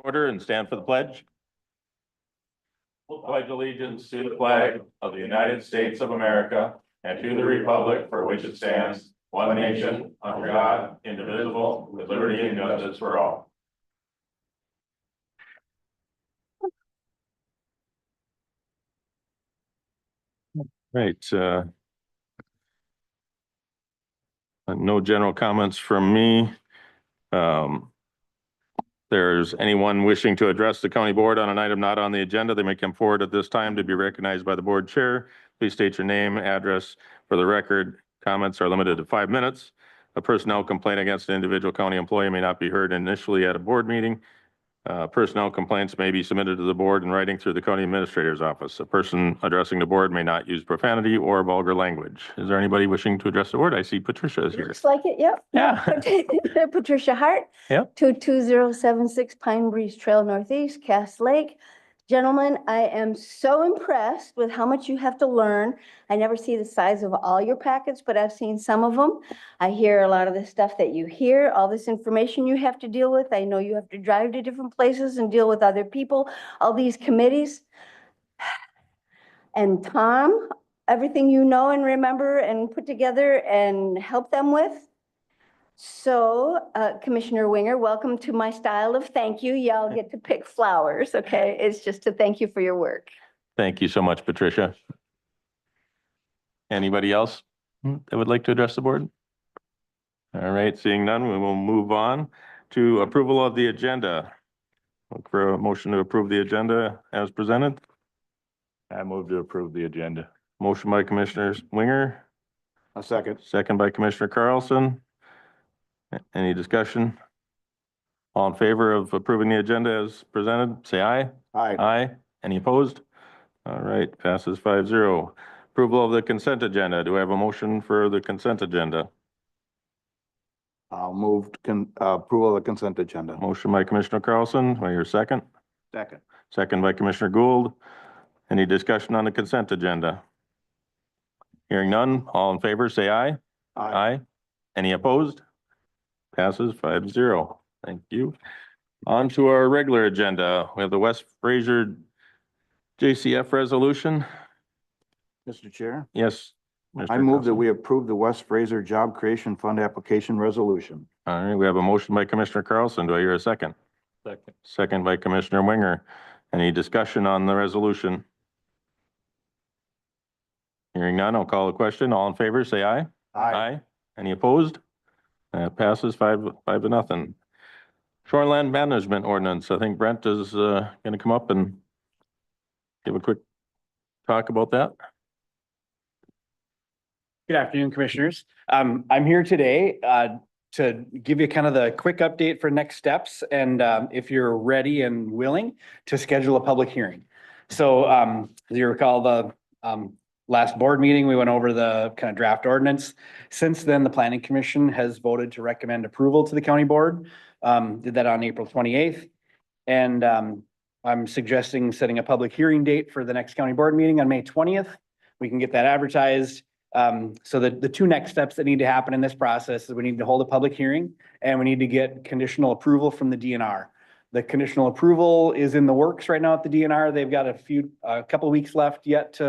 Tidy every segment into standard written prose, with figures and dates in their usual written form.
Order and stand for the pledge. Pledge allegiance to the flag of the United States of America and to the republic for which it stands, one nation, under God, indivisible, with liberty and justice for all. Right. No general comments from me. There's anyone wishing to address the county board on an item not on the agenda, they may come forward at this time to be recognized by the board chair. Please state your name, address for the record. Comments are limited to 5 minutes. A personnel complaint against an individual county employee may not be heard initially at a board meeting. Personnel complaints may be submitted to the board in writing through the county administrator's office. A person addressing the board may not use profanity or vulgar language. Is there anybody wishing to address the board? I see Patricia is here. Looks like it, yep. Yeah. Patricia Hart. Yep. 22076 Pine Breeze Trail Northeast, Cass Lake. Gentlemen, I am so impressed with how much you have to learn. I never see the size of all your packets, but I've seen some of them. I hear a lot of the stuff that you hear, all this information you have to deal with. I know you have to drive to different places and deal with other people, all these committees. And Tom, everything you know and remember and put together and help them with. So, Commissioner Winger, welcome to my style of thank you. Y'all get to pick flowers, okay? It's just to thank you for your work. Thank you so much, Patricia. Anybody else that would like to address the board? All right, seeing none, we will move on to approval of the agenda. Look for a motion to approve the agenda as presented. I move to approve the agenda. Motion by Commissioner Winger, A second. second by Commissioner Carlson. Any discussion? All in favor of approving the agenda as presented, say aye. Aye. Aye. Any opposed? All right, passes 5-0. Approval of the consent agenda. Do I have a motion for the consent agenda? I'll move approval of the consent agenda. Motion by Commissioner Carlson. Do I hear a second? Second. Second by Commissioner Gould. Any discussion on the consent agenda? Hearing none, all in favor, say aye. Aye. Any opposed? Passes 5-0. Thank you. On to our regular agenda. We have the West Fraser JCF resolution. Mr. Chair, Yes. Mr. I move that Carlson. we approve the West Fraser Job Creation Fund application resolution. All right, we have a motion by Commissioner Carlson. Do I hear a second? Second. Second by Commissioner Winger. Any discussion on the resolution? Hearing none, I'll call the question. All in favor, say aye. Aye. Any opposed? That passes 5-0. Shoreland management ordinance. I think Brent is going to come up and give a quick talk about that. Good afternoon, Commissioners. I'm here today to give you kind of the quick update for next steps and if you're ready and willing to schedule a public hearing. So as you recall, the last board meeting, we went over the kind of draft ordinance. Since then, the Planning Commission has voted to recommend approval to the county board. Did that on April 28th. And I'm suggesting setting a public hearing date for the next county board meeting on May 20th. We can get that advertised. So the two next steps that need to happen in this process is we need to hold a public hearing and we need to get conditional approval from the DNR. The conditional approval is in the works right now at the DNR. They've got a couple of weeks left yet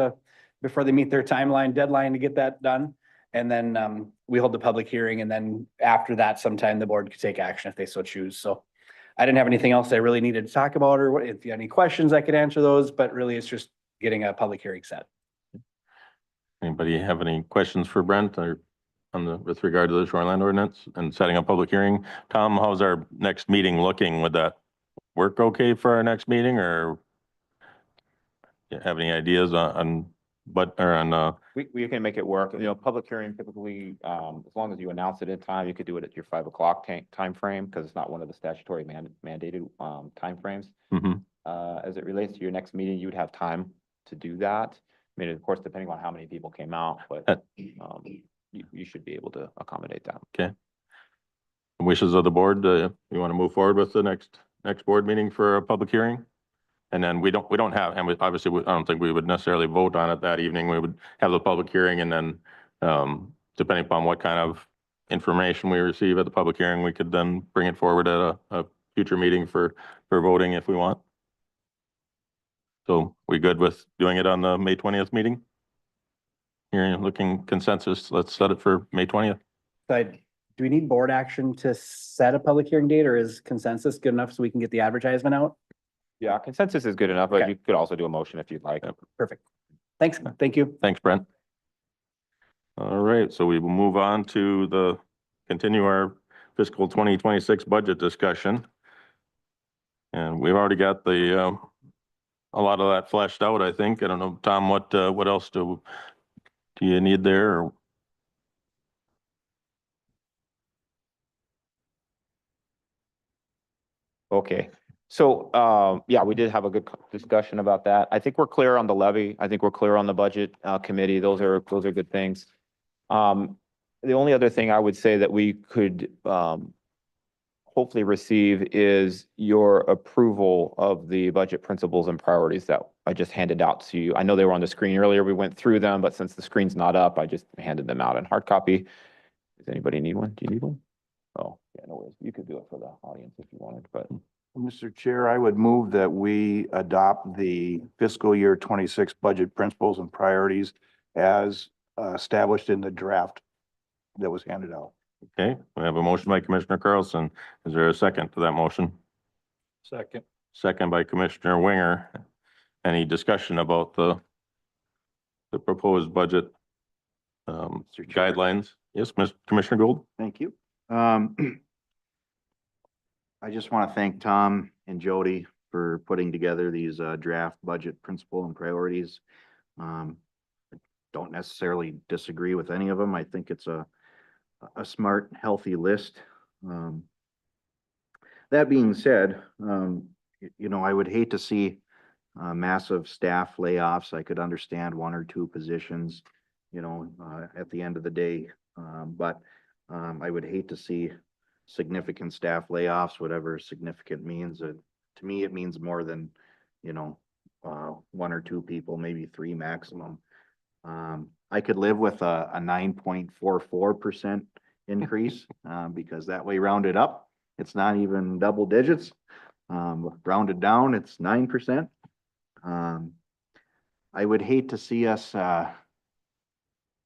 before they meet their deadline to get that done. And then we hold the public hearing, and then after that, sometime the board could take action if they so choose. So I didn't have anything else I really needed to talk about, or if you have any questions, I could answer those, but really it's just getting a public hearing set. Anybody have any questions for Brent or with regard to the shoreline ordinance and setting a public hearing? Tom, how's our next meeting looking? Would that work okay for our next meeting, or do you have any ideas on We can make it work. You know, public hearing typically, as long as you announce it in time, you could do it at your 5 o'clock time frame because it's not one of the statutory mandated timeframes. As it relates to your next meeting, you would have time to do that. I mean, of course, depending on how many people came out, but you should be able to accommodate that. Okay. Wishes of the board, you want to move forward with the next board meeting for a public hearing? And then we don't have, and obviously, I don't think we would necessarily vote on it that evening. We would have the public hearing, and then depending upon what kind of information we receive at the public hearing, we could then bring it forward at a future meeting for voting if we want. So we good with doing it on the May 20th meeting? Hearing, looking consensus, let's set it for May 20th. Do we need board action to set a public hearing date, or is consensus good enough so we can get the advertisement out? Yeah, consensus is good enough, but Okay. you could also do a motion if you'd like. Yep. Perfect. Thanks. Thank you. Thanks, Brent. All right, so we will move on to continue our fiscal 2026 budget discussion. And we've already got a lot of that fleshed out, I think. I don't know, Tom, what else do you need there? Or Okay, so, yeah, we did have a good discussion about that. I think we're clear on the levy. I think we're clear on the budget, committee. Those are good things. The only other thing I would say that we could, hopefully receive is your approval of the budget principles and priorities that I just handed out to you. I know they were on the screen earlier. We went through them, but since the screen's not up, I just handed them out in hard copy. Does anybody need one? Do you need one? Oh, yeah, no worries. You could do it for the audience if you wanted, but. Mr. Chair, I would move that we adopt the fiscal year 26 budget principles and priorities as established in the draft that was handed out. Okay, we have a motion by Commissioner Carlson. Is there a second to that motion? Second. Second by Commissioner Winger. Any discussion about the proposed budget guidelines? Yes, Commissioner Gould? Thank you. I just want to thank Tom and Jody for putting together these draft budget principle and priorities. I don't necessarily disagree with any of them. I think it's a smart, healthy list. That being said, you know, I would hate to see massive staff layoffs. I could understand one or two positions, you know, at the end of the day. But I would hate to see significant staff layoffs, whatever significant means. To me, it means more than, you know, one or two people, maybe three maximum. I could live with a 9.44% increase, because that way rounded up, it's not even double digits. Rounded down, it's 9%. I would hate to see us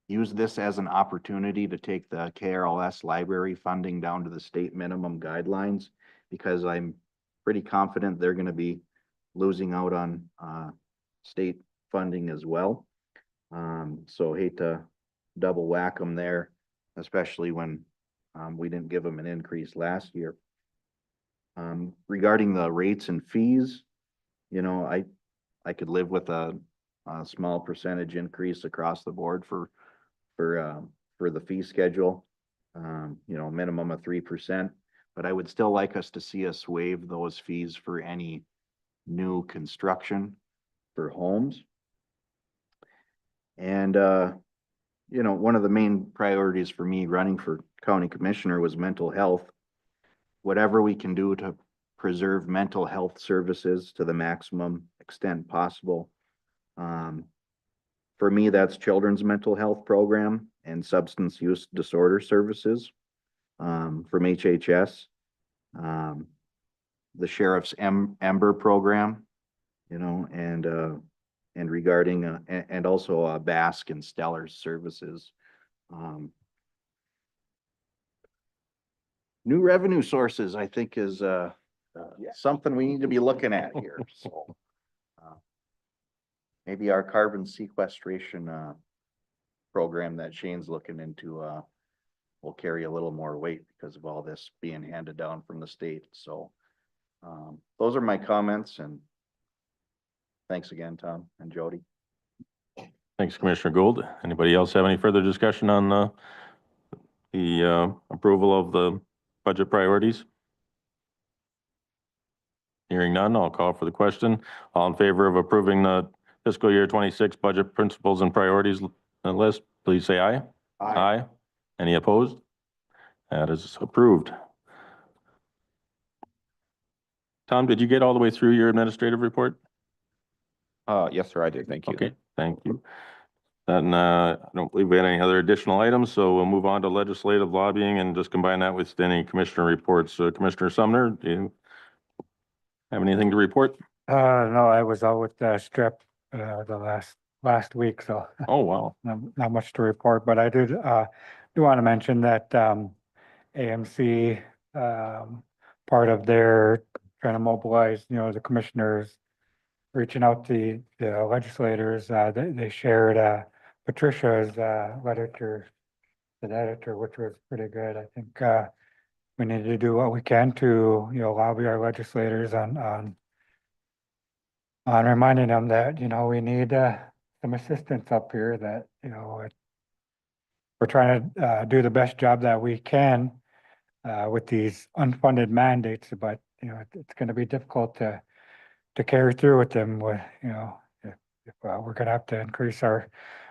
use this as an opportunity to take the KRLS library funding down to the state minimum guidelines, because I'm pretty confident they're going to be losing out on state funding as well. So hate to double whack them there, especially when we didn't give them an increase last year. Regarding the rates and fees, you know, I could live with a small percentage increase across the board for the fee schedule, you know, minimum of 3%, but I would still like us to see us waive those fees for any new construction for homes. And, you know, one of the main priorities for me running for county commissioner was mental health. Whatever we can do to preserve mental health services to the maximum extent possible. For me, that's children's mental health program and substance use disorder services from HHS. The sheriff's Ember program, you know, and regarding and also Basque and Stellar's services. New revenue sources, I think, is something we need to be looking at here. So maybe our carbon sequestration program that Shane's looking into will carry a little more weight because of all this being handed down from the state. So those are my comments, and thanks again, Tom and Jody. Thanks, Commissioner Gould. Anybody else have any further discussion on the approval of the budget priorities? Hearing none, I'll call for the question. All in favor of approving the fiscal year 26 budget principles and priorities list, please say aye. Aye. Any opposed? That is approved. Tom, did you get all the way through your administrative report? Yes, sir, I did. Thank you. Okay, thank you. Then I don't believe we had any other additional items, so we'll move on to legislative lobbying and just combine that with any commissioner reports. Commissioner Sumner, do you Have anything to report? No, I was out with the strip, the last week, so Oh, wow. not much to report, but I do want to mention that, AMC, part of their trying to mobilize, the commissioners, reaching out to the legislators, they shared, Patricia's, letter to the editor, which was pretty good. I think, we need to do what we can to, lobby our legislators on reminding them that, we need, some assistance up here, that, we're trying to, do the best job that we can, with these unfunded mandates, but, it's gonna be difficult to carry through with them with, if we're gonna have to increase our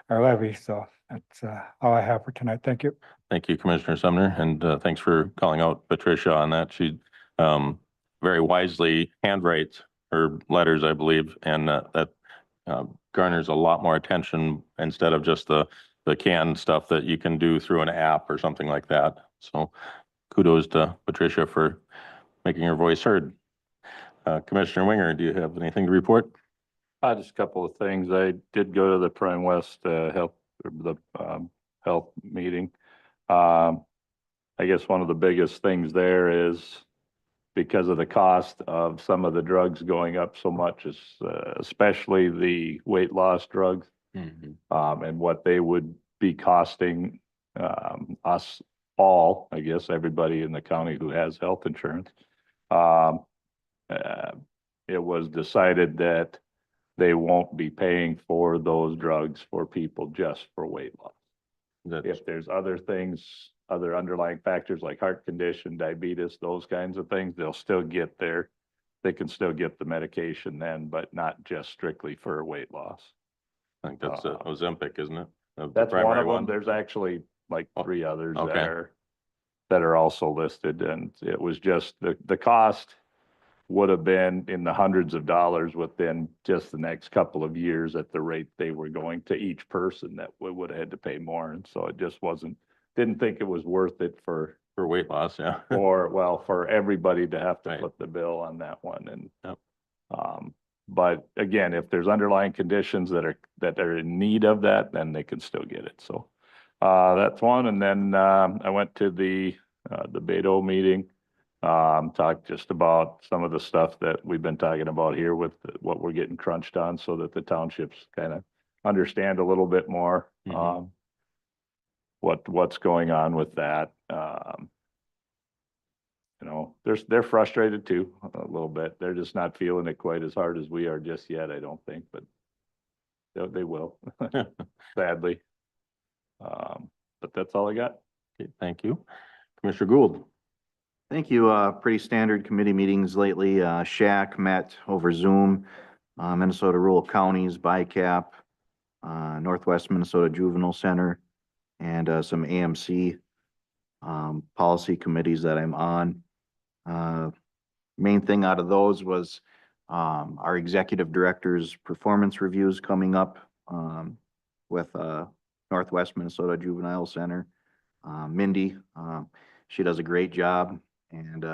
levy. So that's, all I have for tonight. Thank you. Thank you, Commissioner Sumner, and thanks for calling out Patricia on that. She very wisely handwrites her letters, I believe, and that garners a lot more attention instead of just the canned stuff that you can do through an app or something like that. So kudos to Patricia for making her voice heard. Commissioner Winger, do you have anything to report? Just a couple of things. I did go to the Prime West health meeting. I guess one of the biggest things there is because of the cost of some of the drugs going up so much, is especially the weight loss drugs, and what they would be costing us all, I guess everybody in the county who has health insurance. It was decided that they won't be paying for those drugs for people just for weight loss. If there's other things, other underlying factors like heart condition, diabetes, those kinds of things, they'll still get they can still get the medication then, but not just strictly for weight loss. I think that's Ozempic, isn't it? The That's one primary of them. There's actually like 3 others okay. that are also listed, and it was just the cost would have been in the hundreds of dollars within just the next couple of years at the rate they were going to each person that we would have had to pay more. And so it just didn't think it was worth it for weight loss, yeah. for everybody to have to Right. put the bill on that one. And, Yep. but again, if there's underlying conditions that are in need of that, then they can still get it. So, that's one. And then, I went to the Beto meeting. Talked just about some of the stuff that we've been talking about here with what we're getting crunched on, so that the townships kind of understand a little bit more, what's going on with that. They're frustrated too, a little bit. They're just not feeling it quite as hard as we are just yet, I don't think, but they will, sadly. But that's all I got. Okay, thank you. Commissioner Gould. Thank you. Pretty standard committee meetings lately. SHAC met over Zoom, Minnesota Rural Counties, BICAP, Northwest Minnesota Juvenile Center, and some AMC policy committees that I'm on. Main thing out of those was our executive director's performance reviews coming up with Northwest Minnesota Juvenile Center. Mindy, she does a great job, and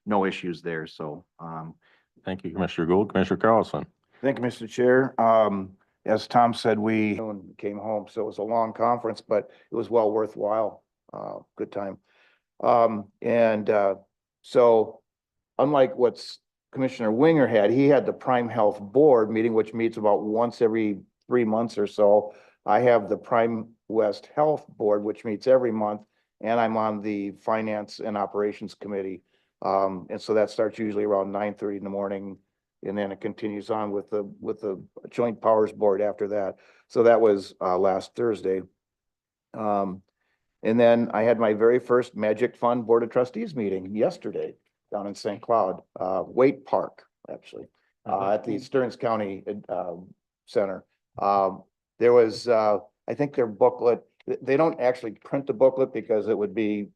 no issues there. So Thank you, Commissioner Gould. Commissioner Carlson. Thank you, Mr. Chair. As Tom said, we came home, so it was a long conference, but it was well worthwhile. Good time. So unlike what's Commissioner Winger had, he had the Prime Health Board meeting, which meets about once every 3 months or so. I have the Prime West Health Board, which meets every month, and I'm on the Finance and Operations Committee. And so that starts usually around 9:30 in the morning, and then it continues on with the Joint Powers Board after that. So that was last Thursday. And then I had my very first Magic Fund Board of Trustees meeting yesterday down in St. Cloud, Waite Park, actually, at the Stearns County Center. There was, I think their booklet, they don't actually print the booklet because it would be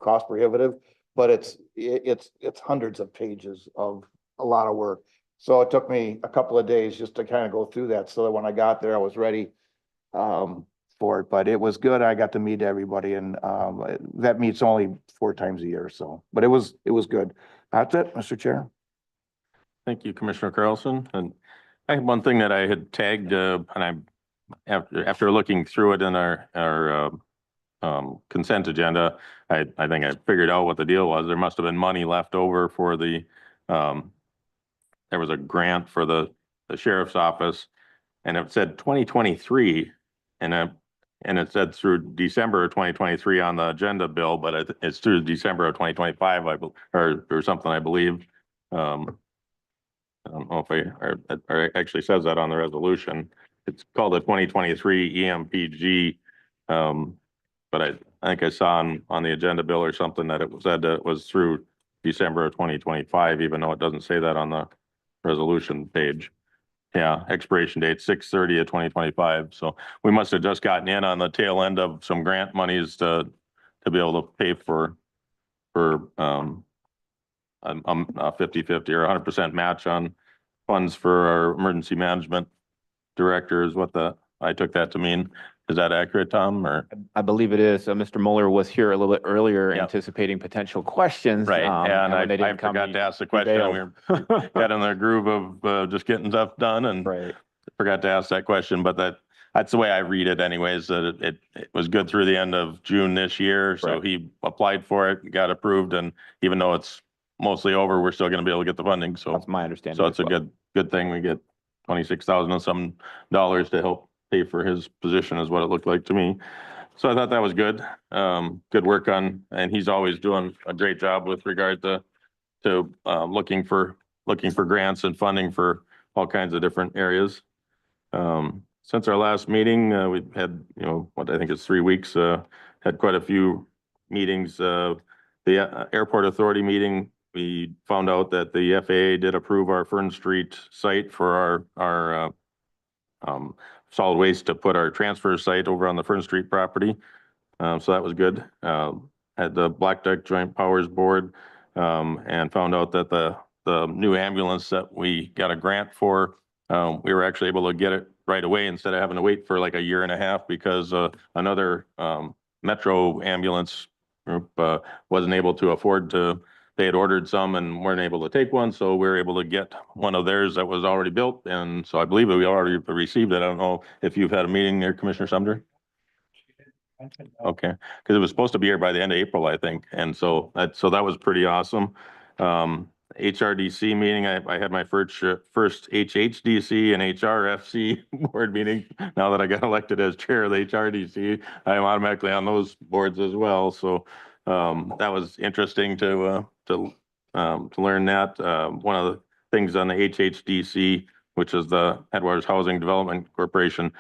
cost prohibitive, but it's hundreds of pages of a lot of work. So it took me a couple of days just to kind of go through that, so that when I got there, I was ready for it. But it was good. I got to meet everybody, and that meets only 4 times a year or so, but it was good. That's it, Mr. Chair. Thank you, Commissioner Carlson. And I had one thing that I had tagged, and after looking through it in our consent agenda, I think I figured out what the deal was. There must have been money left over for the, there was a grant for the sheriff's office, and it said 2023, and it said through December of 2023 on the agenda, Bill, but it's through December of 2025, or something, I believe. I don't know if or it actually says that on the resolution. It's called the 2023 EMPG. But I think I saw on the agenda, Bill, or something that it said that it was through December of 2025, even though it doesn't say that on the resolution page. Yeah, expiration date 6/30 of 2025. So we must have just gotten in on the tail end of some grant monies to be able to pay for a 50/50 or 100% match on funds for our emergency management director is what I took that to mean. Is that accurate, Tom, or? I believe it is. Mr. Mueller was here a little bit earlier Yep. anticipating potential questions. Right, and when they I didn't come, forgot he- to ask the he question. bailed. We got in the groove of just getting stuff done and Right. forgot to ask that question, but that's the way I read it anyways, that it was good through the end of June this year. So Correct. he applied for it, got approved, and even though it's mostly over, we're still gonna be able to get the funding. So, That's my understanding. so as it's a well. good thing. We get 26,000 and some dollars to help pay for his position is what it looked like to me. So I thought that was good. Good work and he's always doing a great job with regard to looking for grants and funding for all kinds of different areas. Since our last meeting, we've had, what I think is 3 weeks, had quite a few meetings. The airport authority meeting, we found out that the FAA did approve our Fern Street site for our solid waste to put our transfer site over on the Fern Street property. So that was good. Had the Black Duck Joint Powers Board, and found out that the new ambulance that we got a grant for, we were actually able to get it right away instead of having to wait for like a year and a half because another Metro ambulance group wasn't able to afford to. They had ordered some and weren't able to take one, so we were able to get one of theirs that was already built, and so I believe we already received it. I don't know if you've had a meeting there, Commissioner Sumner? Okay, because it was supposed to be here by the end of April, I think, and so that was pretty awesome. HRDC meeting, I had my first HHDC and HRFC board meeting. Now that I got elected as chair of the HRDC, I am automatically on those boards as well. So that was interesting to learn that. One of the things on the HHDC, which is the Headwaters Housing Development Corporation,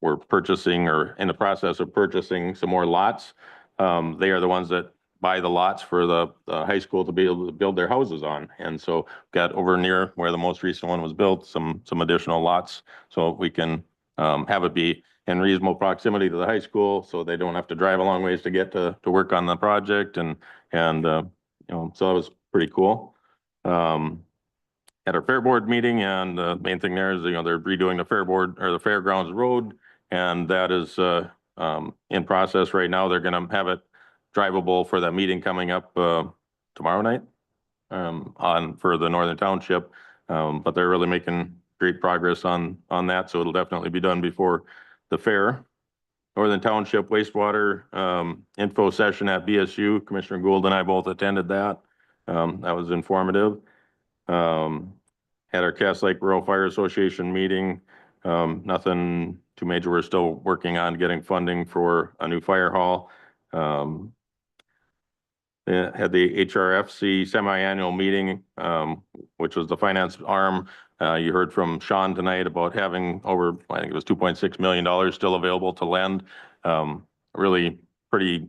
we're purchasing or in the process of purchasing some more lots. They are the ones that buy the lots for the high school to be able to build their houses on. And so got over near where the most recent one was built, some additional lots, so we can have it be in reasonable proximity to the high school, so they don't have to drive a long ways to get to work on the project. And so that was pretty cool. At our fair board meeting, and the main thing there is, they're redoing the fair board or the fairgrounds road, and that is in process right now. They're gonna have it drivable for that meeting coming up tomorrow night for the Northern Township. But they're really making great progress on that, so it'll definitely be done before the fair. Northern Township wastewater info session at BSU. Commissioner Gould and I both attended that. That was informative. Had our Cass Lake Rural Fire Association meeting. Nothing too major. We're still working on getting funding for a new fire hall. Had the HRFC semi-annual meeting, which was the finance arm. You heard from Sean tonight about having over, I think it was $2.6 million still available to lend. Really pretty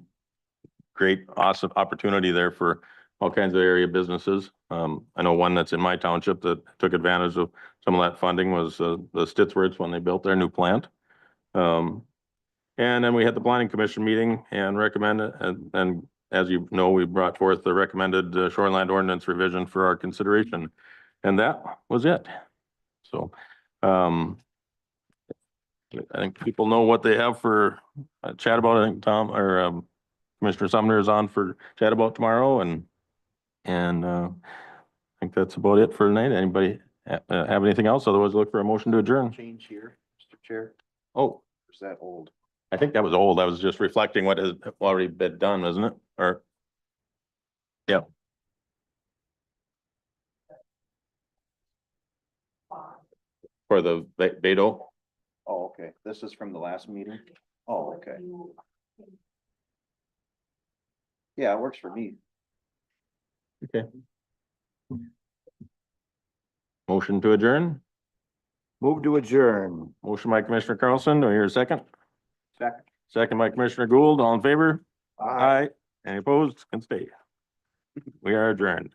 great, awesome opportunity there for all kinds of area businesses. I know one that's in my township that took advantage of some of that funding was the Stitsworths when they built their new plant. And then we had the planning commission meeting and recommended, and as you know, we brought forth the recommended shoreline ordinance revision for our consideration, and that was it. So, I think people know what they have for chat about. I think Tom or Commissioner Sumner is on for chat about tomorrow, and And I think that's about it for tonight. Anybody have anything else? Otherwise, look for a motion to adjourn. Change here, Mr. Chair, Oh, or is that old? I think that was old. I was just reflecting what has already been done, isn't it? Or, yeah. For the Beto. Oh, okay. This is from the last meeting? Oh, okay. Yeah, it works for me. Okay. Motion to adjourn. Move to adjourn. Motion by Commissioner Carlson. Do I hear a second? Second. Second by Commissioner Gould. All in favor? Aye. Any opposed? Can stay. We are adjourned.